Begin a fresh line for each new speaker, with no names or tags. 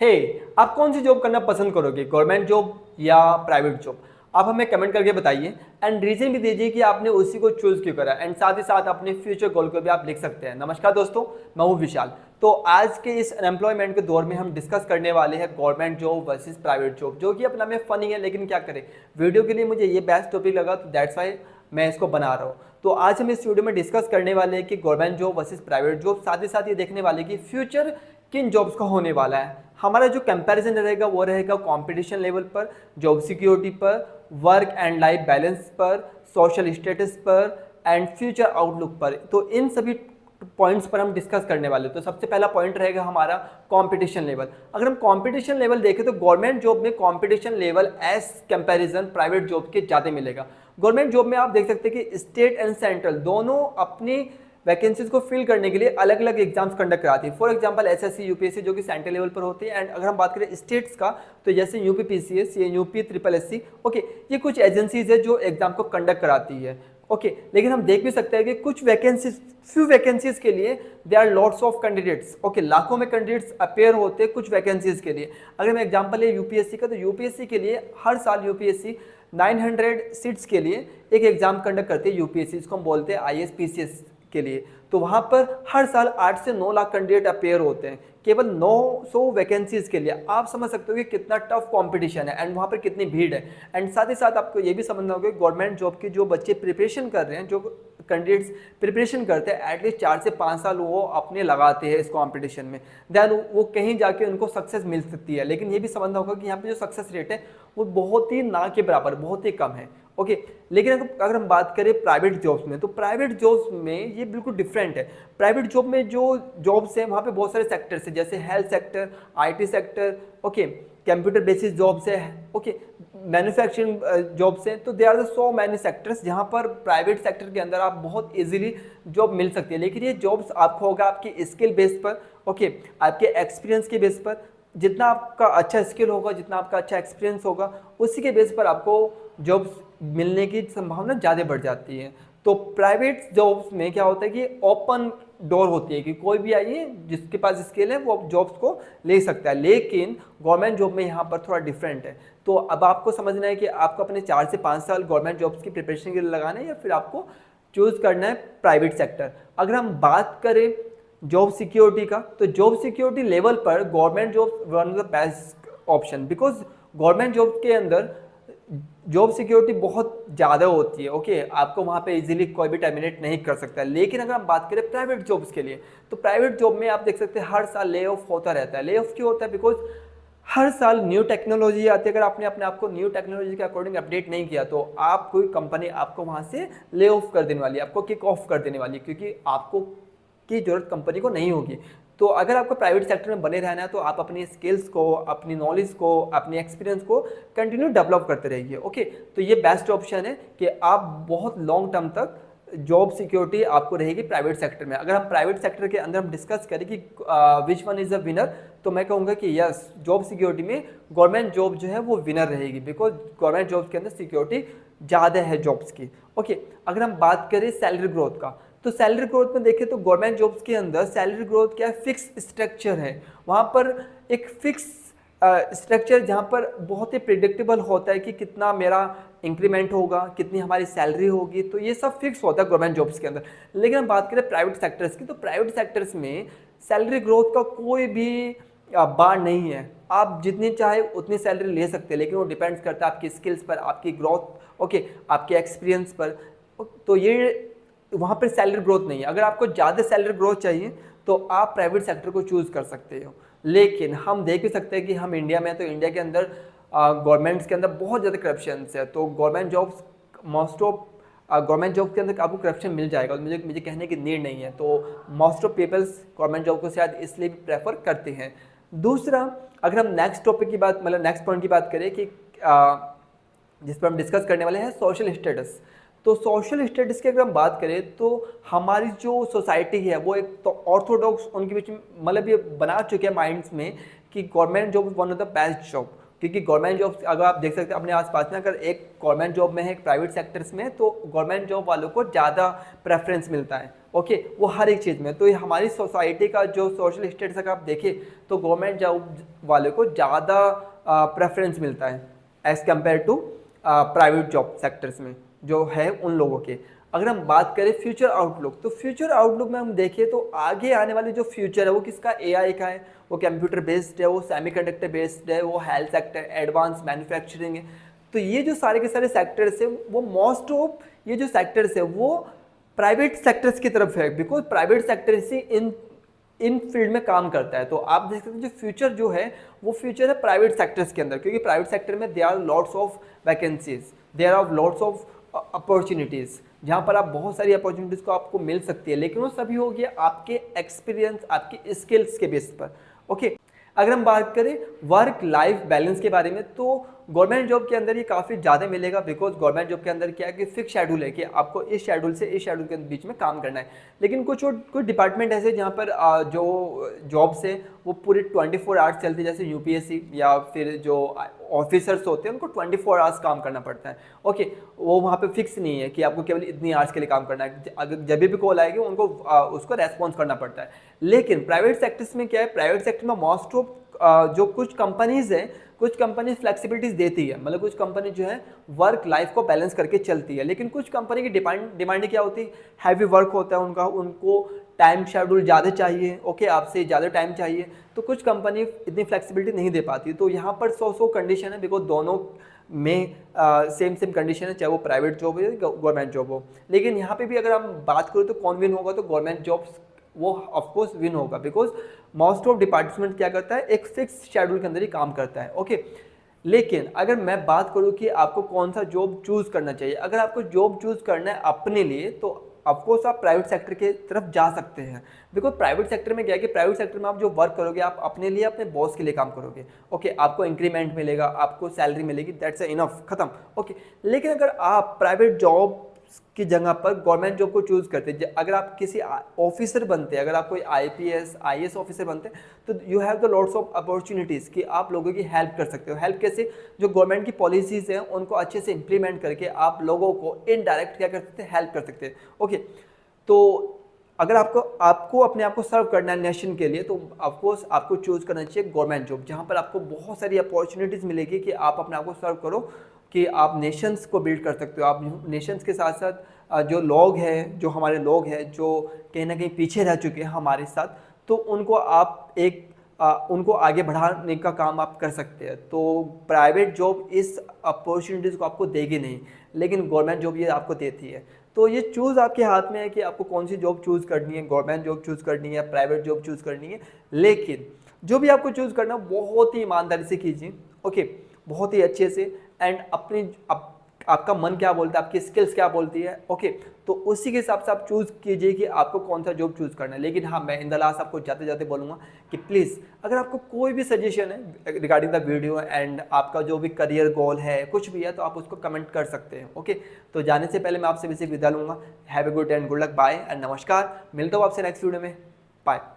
हे आप कौन सी जॉब करना पसंद करोगे, गवर्नमेंट जॉब या प्राइवेट जॉब? आप हमें कमेंट करके बताइए एंड रीजन भी दीजिए कि आपने उसी को चूज क्यों करा एंड साथ ही साथ अपने फ्यूचर गोल को भी आप लिख सकते हैं। नमस्कार दोस्तों, मैं हूं विशाल। तो आज के इस अनएम्प्लॉयमेंट के दौर में हम डिस्कस करने वाले हैं government job versus private job, जो कि अपना में फनी है, लेकिन क्या करें, वीडियो के लिए मुझे ये बेस्ट टॉपिक लगा तो दैट्स वाई मैं इसको बना रहा हूँ। तो आज हम इस वीडियो में डिस्कस करने वाले हैं कि government job versus private job, साथ ही साथ ये देखने वाले कि फ्यूचर किन जॉब्स का होने वाला है। हमारा जो कंपैरिजन रहेगा वो रहेगा कंपटीशन लेवल पर, जॉब सिक्योरिटी पर, वर्क एंड लाइफ बैलेंस पर, सोशल स्टेटस पर एंड फ्यूचर आउटलुक पर। तो इन सभी पॉइंट्स पर हम डिस्कस करने वाले। तो सबसे पहला पॉइंट रहेगा हमारा कंपटीशन लेवल। अगर हम कंपटीशन लेवल देखें तो गवर्नमेंट जॉब में competition level as comparison private job के ज़्यादा मिलेगा। गवर्नमेंट जॉब में आप देख सकते हैं कि स्टेट एंड सेंट्रल दोनों अपनी वैकेंसीज को फिल करने के लिए अलग अलग एग्जाम्स कंडक्ट कराती है। फॉर एग्जांपल एसएससी, यूपीएससी जो कि सेंट्रल लेवल पर होती है। एंड अगर हम बात करें स्टेट्स का तो जैसे यूपी पीसीएस, ये यूपी ट्रिपल एससी, ओके, ये कुछ एजेंसीज है जो एग्जाम को कंडक्ट कराती है। ओके, लेकिन हम देख भी सकते हैं कि कुछ वैकेंसीज, फ्यू वैकेंसीज के लिए they are lots of candidates. Okay, लाखों में कैंडिडेट्स अपेयर होते हैं कुछ वैकेंसीज के लिए। अगर मैं एग्जांपल है यूपीएससी का, तो यूपीएससी के लिए हर साल यूपीएससी 900 सीट्स के लिए एक एग्जाम कंडक्ट करती है यूपीएससी, इसको हम बोलते हैं आईएएस पीसीएस के लिए। तो वहाँ पर हर साल 8 से 9 लाख कैंडिडेट अपेयर होते हैं केवल 900 वैकेंसीज के लिए। आप समझ सकते हो कि कितना टफ कंपटीशन है एंड वहाँ पर कितनी भीड़ है। एंड साथ ही साथ आपको ये भी समझना होगा कि गवर्नमेंट जॉब की जो बच्चे प्रिपरेशन कर रहे हैं, जो कैंडिडेट्स प्रिपरेशन करते हैं, एटलीस्ट 4 से 5 साल वो अपने लगाते हैं इस कंपटीशन में, देन वो कहीं जाके उनको सक्सेस मिल सकती है। लेकिन ये भी समझना होगा कि यहाँ पे जो सक्सेस रेट है वो बहुत ही ना के बराबर, बहुत ही कम है। ओके, लेकिन अगर हम बात करें प्राइवेट जॉब्स में, तो प्राइवेट जॉब्स में ये बिल्कुल डिफरेंट है। प्राइवेट जॉब में जो जॉब्स हैं वहाँ पे बहुत सारे सेक्टर्स हैं, जैसे health sector, IT sector, okay, computer basis jobs है, ओके, मैन्युफैक्चरिंग जॉब्स हैं। तो they are the so many sectors जहाँ पर प्राइवेट सेक्टर के अंदर आप बहुत इजीली जॉब मिल सकती है। लेकिन ये जॉब्स आपको होगा आपकी स्किल बेस पर, ओके, आपके एक्सपीरियंस के बेस पर। जितना आपका अच्छा स्किल होगा, जितना आपका अच्छा एक्सपीरियंस होगा, उसी के बेस पर आपको जॉब्स मिलने की संभावना ज़्यादा बढ़ जाती है। तो प्राइवेट जॉब्स में क्या होता है कि ओपन डोर होती है कि कोई भी आइए, जिसके पास स्किल है वो जॉब्स को ले सकता है। लेकिन गवर्नमेंट जॉब में यहाँ पर थोड़ा डिफरेंट है। तो अब आपको समझना है कि आपको अपने 4 से 5 साल गवर्नमेंट जॉब्स की प्रिपरेशन के लिए लगाना है या फिर आपको चूज करना है प्राइवेट सेक्टर। अगर हम बात करें जॉब सिक्योरिटी का, तो जॉब सिक्योरिटी लेवल पर government job one of the best option, because government job के अंदर जॉब सिक्योरिटी बहुत ज़्यादा होती है। ओके, आपको वहाँ पे इजीली कोई भी टर्मिनेट नहीं कर सकता है। लेकिन अगर हम बात करें प्राइवेट जॉब्स के लिए, तो प्राइवेट जॉब में आप देख सकते हैं हर साल ले ऑफ होता रहता है। ले ऑफ क्यों होता है? बिकॉज हर साल न्यू टेक्नोलॉजी आती है। अगर आपने अपने आप को न्यू टेक्नोलॉजी के अकॉर्डिंग अपडेट नहीं किया तो आप कोई कंपनी आपको वहाँ से ले ऑफ कर देने वाली है, आपको किक ऑफ कर देने वाली है, क्योंकि आपको की जरूरत कंपनी को नहीं होगी। तो अगर आपको प्राइवेट सेक्टर में बने रहना है तो आप अपनी स्किल्स को, अपनी नॉलेज को, अपनी एक्सपीरियंस को कंटिन्यू डेवलप करते रहिए। ओके, तो ये बेस्ट ऑप्शन है कि आप बहुत लॉन्ग टर्म तक जॉब सिक्योरिटी आपको रहेगी प्राइवेट सेक्टर में। अगर हम प्राइवेट सेक्टर के अंदर हम डिस्कस करें कि which one is a winner, तो मैं कहूँगा कि यस, जॉब सिक्योरिटी में गवर्नमेंट जॉब जो है वो विनर रहेगी, बिकॉज गवर्नमेंट जॉब के अंदर सिक्योरिटी ज़्यादा है जॉब्स की। ओके, अगर हम बात करें सैलरी ग्रोथ का, तो सैलरी ग्रोथ में देखें तो गवर्नमेंट जॉब्स के अंदर सैलरी ग्रोथ क्या है, फिक्स स्ट्रक्चर है। वहाँ पर एक फिक्स स्ट्रक्चर जहाँ पर बहुत ही प्रिडिक्टेबल होता है कि कितना मेरा इंक्रीमेंट होगा, कितनी हमारी सैलरी होगी, तो ये सब फिक्स होता है गवर्नमेंट जॉब्स के अंदर। लेकिन हम बात करें प्राइवेट सेक्टर्स की, तो प्राइवेट सेक्टर्स में सैलरी ग्रोथ का कोई भी बार नहीं है। आप जितनी चाहे उतनी सैलरी ले सकते हैं, लेकिन वो डिपेंड्स करता है आपकी स्किल्स पर, आपकी ग्रोथ, ओके, आपके एक्सपीरियंस पर। तो ये वहाँ पर सैलरी ग्रोथ नहीं है। अगर आपको ज़्यादा सैलरी ग्रोथ चाहिए तो आप प्राइवेट सेक्टर को चूज़ कर सकते हो। लेकिन हम देख भी सकते हैं कि हम इंडिया में, तो इंडिया के अंदर गवर्नमेंट्स के अंदर बहुत ज़्यादा करप्शन है। तो government jobs, most of government job के अंदर आपको करप्शन मिल जाएगा, मुझे कहने की नीड नहीं है। तो most of peoples government job को शायद इसलिए भी प्रेफर करते हैं। दूसरा, अगर हम नेक्स्ट टॉपिक की बात, मतलब नेक्स्ट पॉइंट की बात करें कि जिस पर हम डिस्कस करने वाले हैं, सोशल स्टेटस। तो सोशल स्टेटस की अगर हम बात करें तो हमारी जो सोसाइटी है वो एक तो ऑर्थोडॉक्स उनके बीच में, मतलब ये बना चुके हैं माइंड्स में कि government job one of the best job. क्योंकि गवर्नमेंट जॉब अगर आप देख सकते हैं अपने आसपास में, अगर एक गवर्नमेंट जॉब में है, एक प्राइवेट सेक्टर्स में, तो गवर्नमेंट जॉब वालों को ज़्यादा प्रेफरेंस मिलता है। ओके, वो हर एक चीज़ में। तो ये हमारी सोसाइटी का जो सोशल स्टेटस अगर आप देखें तो गवर्नमेंट जॉब वाले को ज़्यादा प्रेफरेंस मिलता है as compare to private job sectors में जो है उन लोगों के। अगर हम बात करें फ्यूचर आउटलुक, तो फ्यूचर आउटलुक में हम देखें तो आगे आने वाली जो फ्यूचर है वो किसका, एआई का है, वो कंप्यूटर बेस्ड है, वो सेमीकंडक्टर बेस्ड है, वो हेल्थ सेक्टर, एडवांस मैन्युफैक्चरिंग है। तो ये जो सारे के सारे सेक्टर्स है वो मोस्ट ऑफ ये जो सेक्टर्स है वो प्राइवेट सेक्टर्स की तरफ है, बिकॉज प्राइवेट सेक्टर से इन फील्ड में काम करता है। तो आप देख सकते हैं जो फ्यूचर जो है वो फ्यूचर है प्राइवेट सेक्टर्स के अंदर, क्योंकि प्राइवेट सेक्टर में there are lots of vacancies, there are lots of opportunities, जहाँ पर आप बहुत सारी अपॉर्चुनिटीज़ को आपको मिल सकती है, लेकिन वो सभी हो गया आपके एक्सपीरियंस, आपकी स्किल्स के बेस पर। ओके, अगर हम बात करें वर्क लाइफ बैलेंस के बारे में, तो गवर्नमेंट जॉब के अंदर ये काफ़ी ज़्यादा मिलेगा, बिकॉज गवर्नमेंट जॉब के अंदर क्या है कि फिक्स शेड्यूल है कि आपको इस शेड्यूल से इस शेड्यूल के बीच में काम करना है। लेकिन कुछ डिपार्टमेंट ऐसे जहाँ पर जो जॉब्स है वो पूरे 24 आवर्स चलती है, जैसे यूपीएससी या फिर जो ऑफिसर्स होते हैं उनको 24 आवर्स काम करना पड़ता है। ओके, वो वहाँ पे फिक्स नहीं है कि आपको केवल इतनी आवर्स के लिए काम करना है, अगर जब भी कॉल आएगी उनको उसको रेस्पॉन्स करना पड़ता है। लेकिन प्राइवेट सेक्टर्स में क्या है, प्राइवेट सेक्टर में मोस्ट ऑफ जो कुछ कंपनीज हैं, कुछ कंपनीज फ्लेक्सिबिलिटीज देती है, मतलब कुछ कंपनी जो है वर्क लाइफ को बैलेंस करके चलती है। लेकिन कुछ कंपनी की डिमांड क्या होती है, हैवी वर्क होता है उनका, उनको टाइम शेड्यूल ज़्यादा चाहिए, ओके, आपसे ज़्यादा टाइम चाहिए, तो कुछ कंपनी इतनी फ्लेक्सिबिलिटी नहीं दे पाती। तो यहाँ पर 100 कंडीशन है, बिकॉज दोनों में सेम कंडीशन है, चाहे वो प्राइवेट जॉब हो या गवर्नमेंट जॉब हो। लेकिन यहाँ पे भी अगर हम बात करें तो कौन विन होगा, तो गवर्नमेंट जॉब्स वो ऑफकोर्स विन होगा, बिकॉज मोस्ट ऑफ डिपार्टमेंट क्या करता है, एक फिक्स शेड्यूल के अंदर ही काम करता है। ओके, लेकिन अगर मैं बात करूं कि आपको कौन सा जॉब चूज़ करना चाहिए, अगर आपको जॉब चूज़ करना है अपने लिए तो ऑफकोर्स आप प्राइवेट सेक्टर के तरफ जा सकते हैं, बिकॉज प्राइवेट सेक्टर में क्या है कि प्राइवेट सेक्टर में आप जो वर्क करोगे आप अपने लिए, अपने बॉस के लिए काम करोगे। ओके, आपको इंक्रीमेंट मिलेगा, आपको सैलरी मिलेगी, दैट्स इनफ, खत्म। ओके, लेकिन अगर आप प्राइवेट जॉब की जगह पर गवर्नमेंट जॉब को चूज करते हैं, अगर आप किसी ऑफिसर बनते हैं, अगर आप कोई आईपीएस आईएएस ऑफिसर बनते हैं, तो you have the lots of opportunities कि आप लोगों की हेल्प कर सकते हो। हेल्प कैसे, जो गवर्नमेंट की पॉलिसीज़ हैं उनको अच्छे से इंप्लीमेंट करके आप लोगों को इनडायरेक्ट क्या कर सकते हैं, हेल्प कर सकते हैं। ओके, तो अगर आपको अपने आप को सर्व करना है नेशन के लिए, तो ऑफकोर्स आपको चूज करना चाहिए गवर्नमेंट जॉब, जहाँ पर आपको बहुत सारी अपॉर्चुनिटीज़ मिलेगी कि आप अपने आप को सर्व करो, कि आप नेशंस को बिल्ड कर सकते हो। आप नेशंस के साथ साथ जो लोग हैं, जो हमारे लोग हैं जो कहीं ना कहीं पीछे रह चुके हैं हमारे साथ, तो उनको आप उनको आगे बढ़ाने का काम आप कर सकते हैं। तो प्राइवेट जॉब इस अपॉर्चुनिटीज़ को आपको देगी नहीं, लेकिन गवर्नमेंट जॉब ये आपको देती है। तो ये चूज़ आपके हाथ में है कि आपको कौन सी जॉब चूज़ करनी है, गवर्नमेंट जॉब चूज़ करनी है, प्राइवेट जॉब चूज़ करनी है। लेकिन जो भी आपको चूज़ करना बहुत ही ईमानदारी से कीजिए, ओके, बहुत ही अच्छे से, एंड आपका मन क्या बोलता है, आपकी स्किल्स क्या बोलती है, ओके, तो उसी के हिसाब से आप चूज़ कीजिए कि आपको कौन सा जॉब चूज़ करना है। लेकिन हाँ, मैं इन द लास्ट आपको जाते जाते बोलूँगा कि प्लीज़ अगर आपको कोई भी सजेशन है रिगार्डिंग द वीडियो एंड आपका जो भी करियर गोल है, कुछ भी है, तो आप उसको कमेंट कर सकते हैं। ओके, तो जाने से पहले मैं आपसे विदा लूँगा। Have a good and good luck, bye and नमस्कार। मिलता हूँ आपसे नेक्स्ट वीडियो में, बाय।